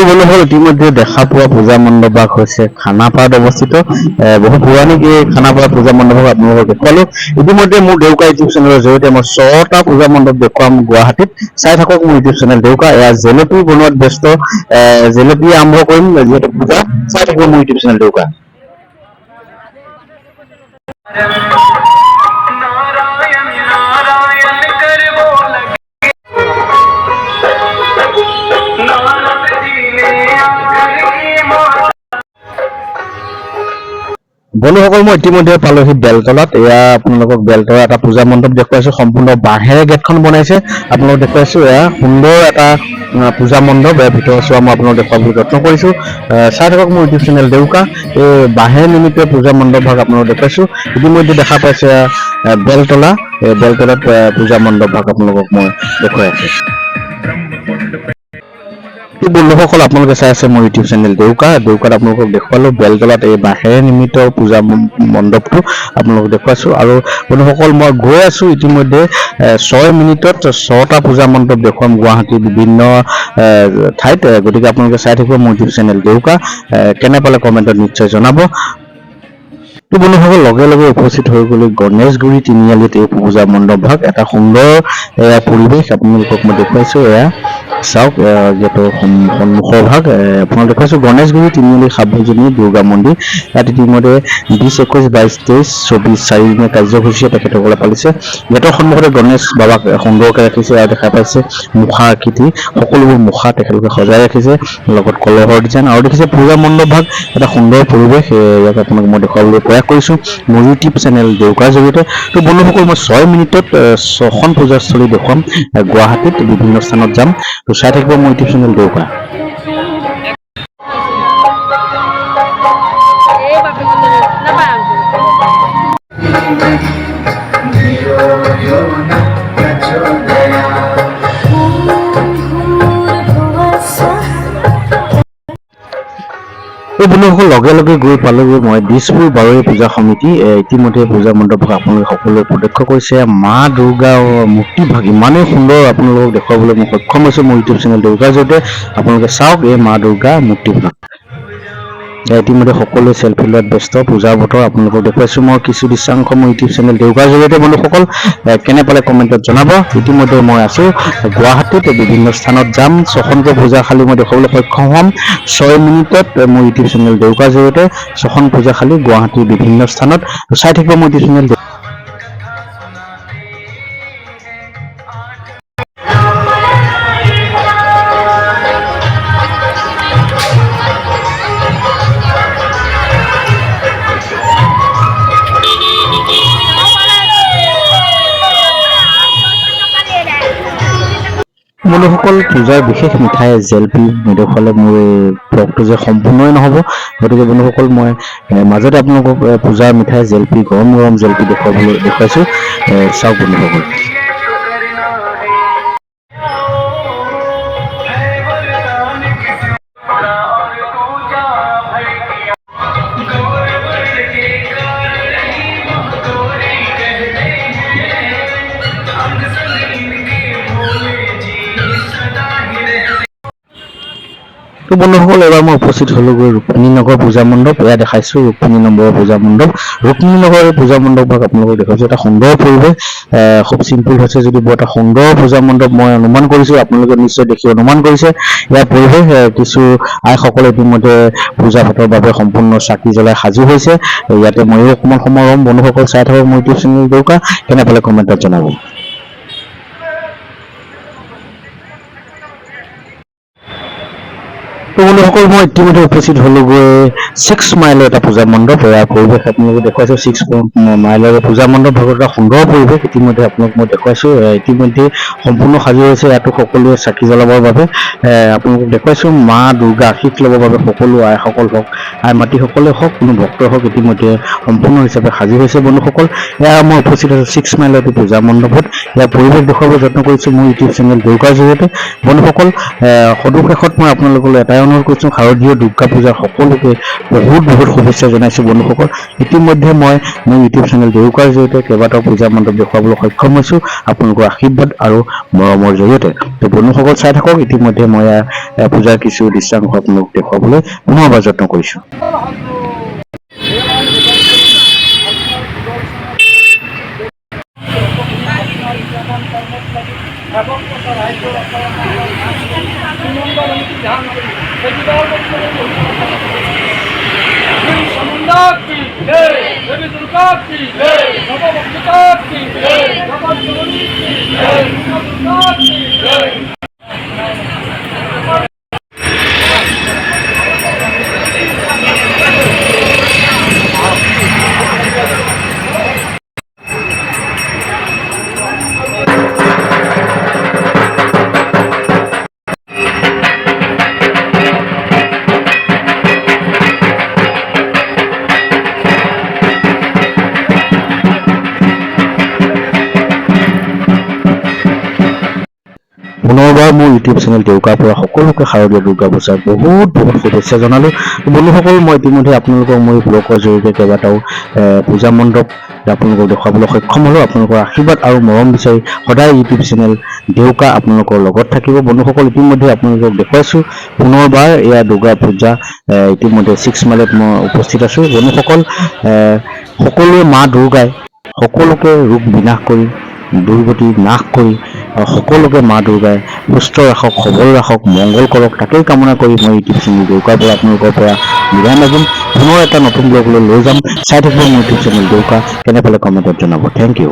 বন্ধুসকল ইতিমধ্যে দেখা পোৱা পূজা মণ্ডপভাগ হৈছে খানাপাৰাত অৱস্থিত বহু পৌৰাণিক এই খানাপাৰা পূজা মণ্ডপক আপোনালোকক দেখুৱালো। ইতিমধ্যে মোৰ দেউকা ইউটিউব চেনেলৰ জৰিয়তে মই 6টা পূজা মণ্ডপ দেখুৱাম গুৱাহাটীত। চাই থাকক মোৰ ইউটিউব চেনেল দেউকা। এয়া জেলেপি বনোৱাত ব্যস্ত, জেলেপি আৰম্ভ কৰিম যিহেতু পূজা। চাই থাকিব মোৰ ইউটিউব চেনেল দেউকা। বন্ধুসকল মই ইতিমধ্যে পালোহি বেলতলাত। এয়া আপোনালোকক বেলতলা এটা পূজা মণ্ডপ দেখুৱাইছো। সম্পূৰ্ণ বাঁহেৰে গেটখন বনাইছে। আপোনালোকক দেখুৱাইছো এয়া সুন্দৰ এটা পূজা মণ্ডপ। ইয়াৰ ভিতৰৰ চোৱা মই আপোনালোকক দেখুৱাবলৈ যত্ন কৰিছো। চাই থাকক মোৰ ইউটিউব চেনেল দেউকা। এই বাঁহেৰে নিৰ্মিত পূজা মণ্ডপ ভাগ আপোনালোকক দেখুৱাইছো। ইতিমধ্যে দেখা পাইছে বেলতলা। এই বেলতলাত পূজা মণ্ডপ ভাগ আপোনালোকক মই দেখুৱাই আছো। বন্ধুসকল আপোনালোকে চাই আছে মোৰ ইউটিউব চেনেল দেউকাত আপোনালোকক দেখুৱালো বেলতলাত এই বাঁহেৰে নিৰ্মিত পূজা মণ্ডপটো আপোনালোকক দেখুৱাইছো। আৰু বন্ধুসকল মই গৈ আছো ইতিমধ্যে 6 মিনিটত 6টা পূজা মণ্ডপ দেখুৱাম গুৱাহাটীৰ বিভিন্ন ঠাইত। গতিকে আপোনালোকে চাই থাকিব মোৰ ইউটিউব চেনেল দেউকা। কেনে পালে কমেণ্টত নিশ্চয় জনাব। বন্ধুসকল লগে লগে উপস্থিত হৈ গ'লো গণেশগুৰি তিনিআলিত এই পূজা মণ্ডপ ভাগ। এটা সুন্দৰ পৰিৱেশ আপোনালোকক মই দেখুৱাইছো। এয়া চাওক যিহেতু সন্মুখৰ ভাগ আপোনালোক দেখুৱাইছো গণেশগুৰি তিনিআলি সাৰ্বজনীন দুৰ্গা মন্দিৰ। ইয়াত ইতিমধ্যে 20, 21, 22, 23, 24 4দিনীয়া কাৰ্যসূচীয়ে তেখেতসকলে পালিছে। গেটৰ সন্মুখতে গণেশ বাবাক সুন্দৰকৈ ৰাখিছে আৰু দেখা পাইছে মুখা আকৃতি, সকলোবোৰ মুখা তেখেতলোকে সজাই ৰাখিছে, লগত কলহৰ ডিজাইন। আৰু দেখিছে পূজা মণ্ডপ ভাগ এটা সুন্দৰ পৰিৱেশ। ইয়াক আপোনাক মই দেখুৱাবলৈ প্ৰয়াস কৰিছো মোৰ ইউটিউব চেনেল দেউকাৰ জৰিয়তে। তো বন্ধুসকল মই 6 মিনিটত 6খন পূজাস্থলী দেখুৱাম গুৱাহাটীত, বিভিন্ন স্থানত যাম। তো চাই থাকিব মোৰ ইউটিউব চেনেল দেউকা। বন্ধুসকল লগে লগে গৈ পালোগৈ মই দিছপুৰ বাৰৈ পূজা সমিতি। ইতিমধ্যে পূজা মণ্ডপ আপোনালোকে সকলোৱে প্ৰত্যক্ষ কৰিছে। মা দুৰ্গা মূৰ্তি ভাগ ইমানেই সুন্দৰ আপোনালোকক দেখুৱাবলৈ মই সক্ষম হৈছো মোৰ ইউটিউব চেনেল দেউকাৰ জৰিয়তে। আপোনালোকে চাওক এই মা দুৰ্গা মূৰ্তি ভাগ। ইতিমধ্যে সকলোৱে চেলফি লোৱাত ব্যস্ত। পূজাৰ বতৰ আপোনালোকক দেখুৱাইছো মই কিছু দৃশ্যাংশ মোৰ ইউটিউব চেনেল দেউকাৰ জৰিয়তে। বন্ধুসকল কেনে পালে কমেণ্টত জনাব। ইতিমধ্যে মই আছো গুৱাহাটীত, বিভিন্ন স্থানত যাম। 6খনকৈ পূজাশালী মই দেখুৱাবলৈ সক্ষম হ'ম 6 মিনিটত মোৰ ইউটিউব চেনেল দেউকাৰ জৰিয়তে। 6খন পূজাশালী গুৱাহাটীৰ বিভিন্ন স্থানত। চাই থাকিব মোৰ ইউটিউব চেনেল। বন্ধুসকল পূজাৰ বিশেষ মিঠাই জেলেপি নেদেখুৱালে মোৰ এই ব্লগটো যে সম্পূৰ্ণই নহ'ব। গতিকে বন্ধুসকল মই মাজতে আপোনালোকক পূজাৰ মিঠাই জেলেপি, গৰম গৰম জেলেপি দেখুৱাইছো। চাওক বন্ধুসকল। তো বন্ধুসকল এবাৰ মই উপস্থিত হলোগৈ ৰুক্মিণী নগৰ পূজা মণ্ডপ। এয়া দেখাইছো ৰুক্মিণী নম্বৰৰ পূজা মণ্ডপ। ৰুক্মিণী নগৰৰ পূজা মণ্ডপ ভাগ আপোনালোকক দেখাইছো। এটা সুন্দৰ পৰিৱেশ, খুব চিম্পুল হৈছে যদি বৰ এটা সুন্দৰ পূজা মণ্ডপ মই অনুমান কৰিছো। আপোনালোকে নিশ্চয় দেখি অনুমান কৰিছে ইয়াৰ পৰিৱেশ। কিছু আইসকলে ইতিমধ্যে পূজা ভাতৰ বাবে সম্পূৰ্ণ চাকি জ্বলাই সাজু হৈছে। ইয়াতে ময়ো অকণমান সময় ৰম। বন্ধুসকল চাই থাকক মোৰ ইউটিউব চেনেল দেউকা। কেনে পালে কমেণ্টত জনাব। বন্ধুসকল বন্ধুসকল মই ইতিমধ্যে উপস্থিত হলোগৈ 6 মাইলৰ এটা পূজা মণ্ডপ ইয়াৰ পৰিৱেশ আপোনালোকে দেখুৱাইছো 6 মাইলৰ পূজা মণ্ডপ ভাগত এটা সুন্দৰ পৰিৱেশ ইতিমধ্যে আপোনালোক মই দেখুৱাইছো ইতিমধ্যে সম্পূৰ্ণ সাজু হৈছে ইয়াতো সকলোৱে চাকি জ্বলাবৰ বাবে আপোনালোকক দেখুৱাইছো মা দুৰ্গা আশীষ ল'বৰ বাবে সকলো আইসকল হওক আই মাতৃসকলে হওক কোনো ভক্ত হওক ইতিমধ্যে সম্পূৰ্ণ হিচাপে সাজু হৈছে বন্ধুসকল এয়া মই উপস্থিত আছো 6 মাইলৰ পূজা মণ্ডপত ইয়াৰ পৰিৱেশ দেখুৱাবলৈ যত্ন কৰিছো মোৰ ইউটিউব চেনেল দেউকাৰ জৰিয়তে বন্ধুসকল সদুশেষত মই আপোনালোকলৈ এটাই অনুৰোধ কৰিছো শাৰদীয় দুৰ্গা পূজাৰ সকলোকে বহুত শুভেচ্ছা জনাইছো বন্ধুসকল ইতিমধ্যে মই মোৰ ইউটিউব চেনেল দেউকাৰ জৰিয়তে কেইবাটাও পূজা মণ্ডপ দেখুৱাবলৈ সক্ষম হৈছো আপোনালোকৰ আশীৰ্বাদ আৰু মৰমৰ জৰিয়তে তো বন্ধুসকল চাই থাকক ইতিমধ্যে মই পূজাৰ কিছু দৃশ্যাংশ আপোনালোক দেখুৱাবলৈ পুনৰবাৰ যত্ন কৰিছো পুনৰবাৰ মোৰ ইউটিউব চেনেল দেউকাৰ পৰা সকলোকে শাৰদীয় দুৰ্গা পূজাৰ বহুত শুভেচ্ছা জনালো বন্ধুসকল মই ইতিমধ্যে আপোনালোকক মই ব্লগৰ জৰিয়তে কেইবাটাও পূজা মণ্ডপ আপোনালোকক দেখুৱাবলৈ সক্ষম হ'লো আপোনালোকৰ আশীৰ্বাদ আৰু মৰম বিচাৰি সদায় ইউটিউব চেনেল দেউকা আপোনালোকৰ লগত থাকিব বন্ধুসকল ইতিমধ্যে আপোনালোকক দেখুৱাইছো পুনৰবাৰ এয়া দুৰ্গা পূজা ইতিমধ্যে 6 মাইলত মই উপস্থিত আছো বন্ধুসকল সকলোৱে মা দুৰ্গাই সকলোকে ৰোগ বিনাশ কৰি দুৰ্গতি নাশ কৰি সকলোকে মা দুৰ্গাই সুস্থ ৰাখক সবল ৰাখক মংগল কৰক তাকেই কামনা কৰি মই ইউটিউব চেনেল দেউকাৰ পৰা আপোনালোকৰ পৰা বিদায় মাগিম পুনৰ এটা নতুন ব্লগলৈ লৈ যাম চাই থাকিব মোৰ ইউটিউব চেনেল দেউকা কেনে পালে কমেণ্টত জনাব থেংক ইউ